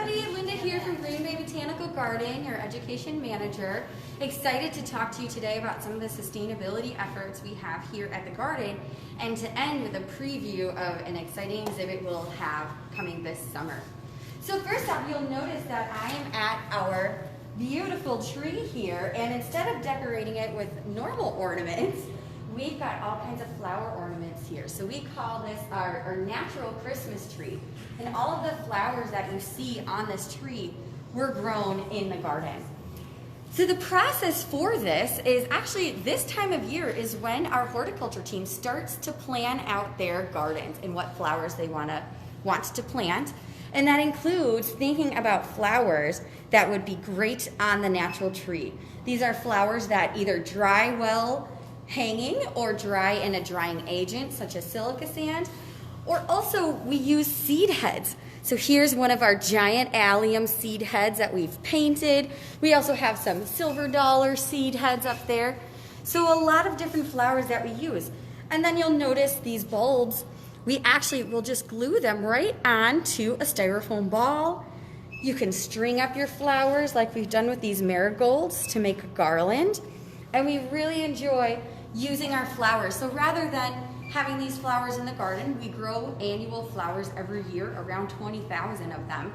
everybody, Linda here from Green Bay Botanical Garden, your education manager. Excited to talk to you today about some of the sustainability efforts we have here at the garden, and to end with a preview of an exciting exhibit we'll have coming this summer. So first off, you'll notice that I am at our beautiful tree here, and instead of decorating it with normal ornaments, we've got all kinds of flower ornaments here. So we call this our natural Christmas tree. And all of the flowers that you see on this tree were grown in the garden. So the process for this is actually this time of year is when our horticulture team starts to plan out their gardens and what flowers they want to plant. And that includes thinking about flowers that would be great on the natural tree. These are flowers that either dry well hanging or dry in a drying agent such as silica sand, or also we use seed heads. So here's one of our giant allium seed heads that we've painted. We also have some silver dollar seed heads up there. So a lot of different flowers that we use. And then you'll notice these bulbs, we actually will just glue them right onto a styrofoam ball. You can string up your flowers like we've done with these marigolds to make a garland. And we really enjoy using our flowers. So rather than having these flowers in the garden, we grow annual flowers every year, around 20,000 of them.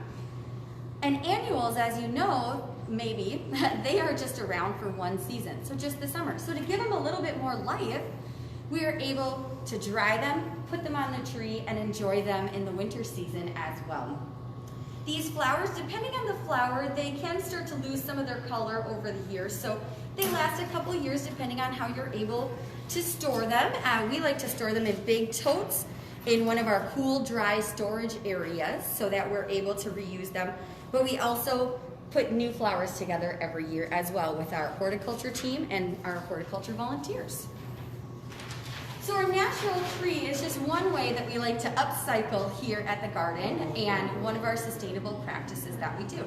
And annuals, as you know, maybe, they are just around for one season, so just the summer. So to give them a little bit more life, we are able to dry them, put them on the tree, and enjoy them in the winter season as well. These flowers, depending on the flower, they can start to lose some of their color over the years. So they last a couple years depending on how you're able to store them. We like to store them in big totes in one of our cool, dry storage areas so that we're able to reuse them. But we also put new flowers together every year as well with our horticulture team and our horticulture volunteers. So our natural tree is just one way that we like to upcycle here at the garden, and one of our sustainable practices that we do.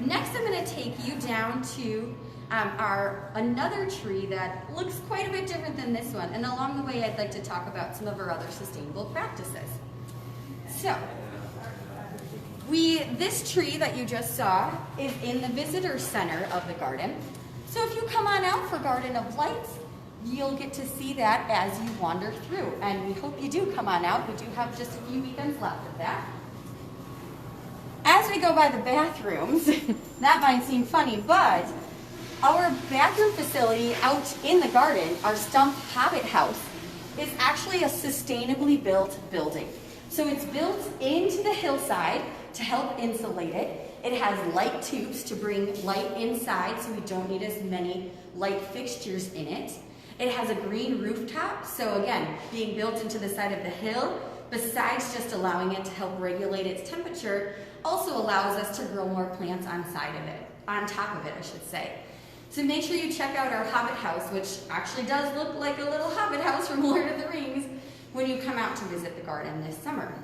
Next, I'm going to take you down to another tree that looks quite a bit different than this one, and along the way I'd like to talk about some of our other sustainable practices. So, this tree that you just saw is in the visitor center of the garden. So if you come on out for Garden of Lights, you'll get to see that as you wander through, and we hope you do come on out. We do have just a few weekends left of that. As we go by the bathrooms, that might seem funny, but our bathroom facility out in the garden, our Stump Hobbit House, is actually a sustainably built building. So it's built into the hillside to help insulate it. It has light tubes to bring light inside, so we don't need as many light fixtures in it. It has a green rooftop, so again, being built into the side of the hill, besides just allowing it to help regulate its temperature, also allows us to grow more plants on top of it, I should say. So make sure you check out our Hobbit House, which actually does look like a little Hobbit house from Lord of the Rings, when you come out to visit the garden this summer.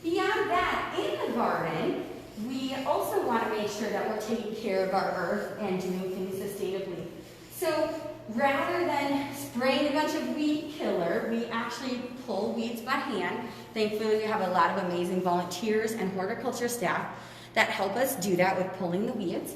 Beyond that, in the garden, we also want to make sure that we're taking care of our earth and doing things sustainably. So rather than spraying a bunch of weed killer, we actually pull weeds by hand. Thankfully, we have a lot of amazing volunteers and horticulture staff that help us do that with pulling the weeds.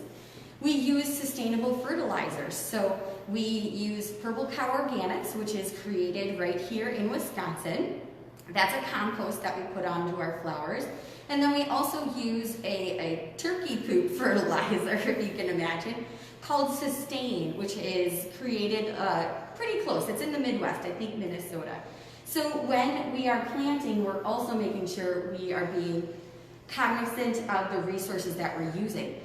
We use sustainable fertilizers. So we use Purple Cow Organics, which is created right here in Wisconsin. That's a compost that we put onto our flowers. And then we also use a turkey poop fertilizer, if you can imagine, called Sustain, which is created pretty close. It's in the Midwest, I think Minnesota. So when we are planting, we're also making sure we are being cognizant of the resources that we're using.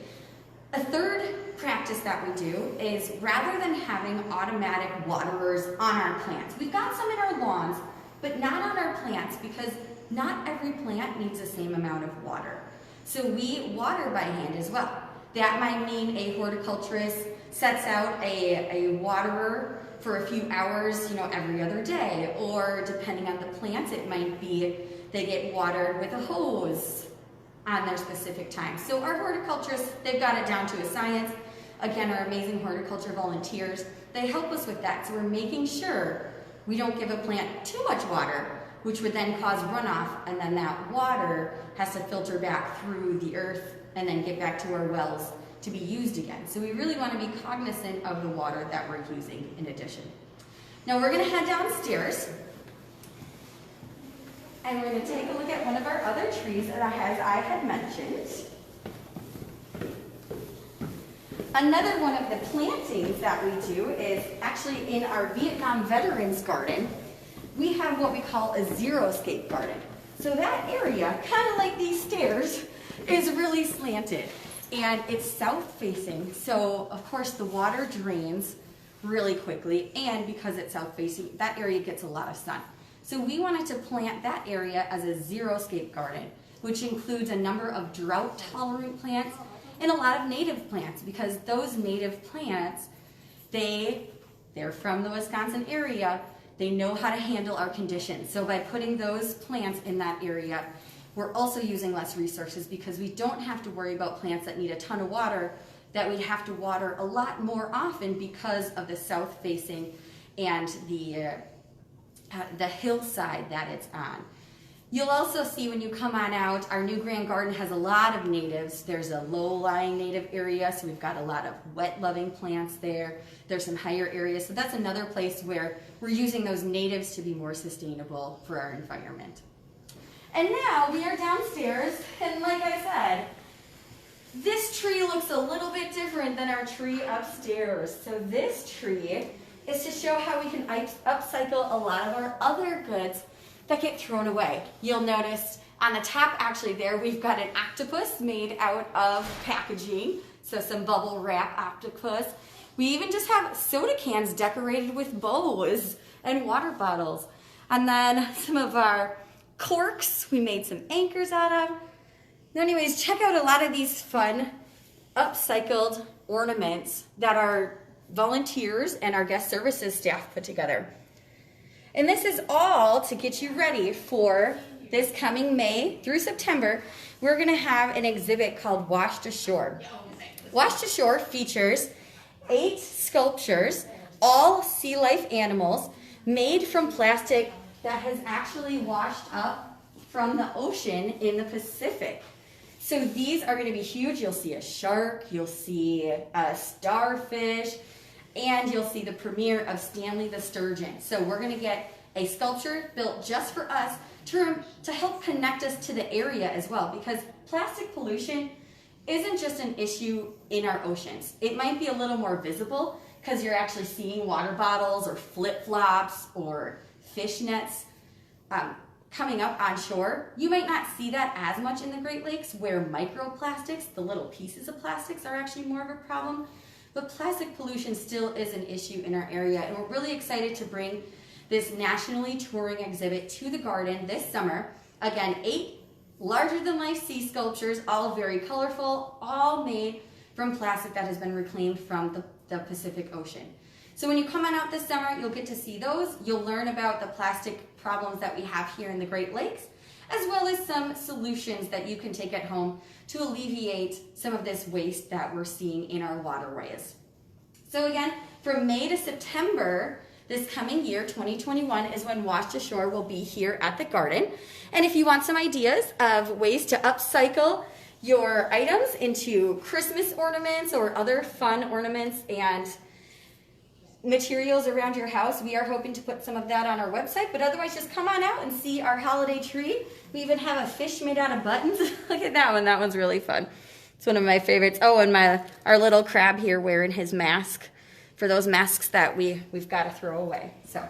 A third practice that we do is, rather than having automatic waterers on our plants, we've got some in our lawns, but not on our plants, because not every plant needs the same amount of water. So we water by hand as well. That might mean a horticulturist sets out a waterer for a few hours, every other day, or depending on the plants, it might be they get watered with a hose on their specific time. So our horticulturists, they've got it down to a science. Again, our amazing horticulture volunteers, they help us with that. So we're making sure we don't give a plant too much water. which would then cause runoff, and then that water has to filter back through the earth and then get back to our wells to be used again. So we really want to be cognizant of the water that we're using in addition. Now we're going to head downstairs and we're going to take a look at one of our other trees that as I had mentioned. Another one of the plantings that we do is actually in our Vietnam Veterans Garden. We have what we call a zero-scape garden. So that area, kind of like these stairs, is really slanted. And it's south-facing, so of course the water drains really quickly, and because it's south-facing, that area gets a lot of sun. So we wanted to plant that area as a zero-scape garden, which includes a number of drought-tolerant plants and a lot of native plants, because those native plants, they're from the Wisconsin area, they know how to handle our conditions. So by putting those plants in that area, we're also using less resources because we don't have to worry about plants that need a ton of water that we have to water a lot more often because of the south-facing and the hillside that it's on. You'll also see when you come on out, our new Grand Garden has a lot of natives. There's a low-lying native area, so we've got a lot of wet-loving plants there. There's some higher areas, so that's another place where we're using those natives to be more sustainable for our environment. And now we are downstairs, and like I said, this tree looks a little bit different than our tree upstairs. So this tree is to show how we can upcycle a lot of our other goods that get thrown away. You'll notice on the top actually there we've got an octopus made out of packaging, so some bubble wrap octopus. We even just have soda cans decorated with bows and water bottles. And then some of our corks we made some anchors out of. Anyways, check out a lot of these fun upcycled ornaments that our volunteers and our guest services staff put together. And this is all to get you ready for this coming May through September. We're going to have an exhibit called Washed Ashore. Washed Ashore features 8 sculptures, all sea life animals, made from plastic that has actually washed up from the ocean in the Pacific. So these are going to be huge. You'll see a shark, you'll see a starfish, and you'll see the premiere of Stanley the Sturgeon. So we're going to get a sculpture built just for us to help connect us to the area as well, because plastic pollution isn't just an issue in our oceans. It might be a little more visible because you're actually seeing water bottles or flip-flops or fish nets coming up on shore. You might not see that as much in the Great Lakes, where microplastics, the little pieces of plastics, are actually more of a problem. But plastic pollution still is an issue in our area, and we're really excited to bring this nationally touring exhibit to the garden this summer. Again, 8 larger-than-life sea sculptures, all very colorful, all made from plastic that has been reclaimed from the Pacific Ocean. So when you come on out this summer, you'll get to see those. You'll learn about the plastic problems that we have here in the Great Lakes, as well as some solutions that you can take at home to alleviate some of this waste that we're seeing in our waterways. So again, from May to September, this coming year, 2021, is when Washed Ashore will be here at the garden. And if you want some ideas of ways to upcycle your items into Christmas ornaments or other fun ornaments and materials around your house, we are hoping to put some of that on our website. But otherwise, just come on out and see our holiday tree. We even have a fish made out of buttons. Look at that one. That one's really fun. It's one of my favorites. Oh, and our little crab here wearing his mask for those masks that we've got to throw away. So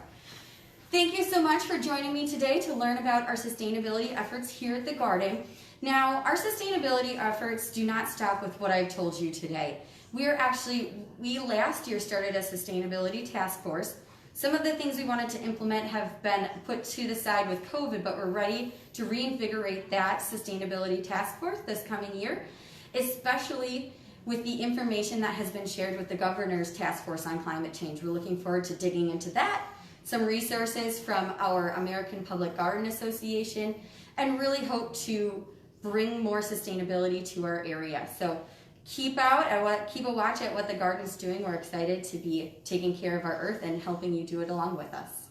thank you so much for joining me today to learn about our sustainability efforts here at the garden. Now, our sustainability efforts do not stop with what I've told you today. We last year started a sustainability task force. Some of the things we wanted to implement have been put to the side with COVID, but we're ready to reinvigorate that sustainability task force this coming year, especially with the information that has been shared with the Governor's Task Force on Climate Change. We're looking forward to digging into that, some resources from our American Public Garden Association, and really hope to bring more sustainability to our area. So keep a watch at what the garden's doing. We're excited to be taking care of our earth and helping you do it along with us.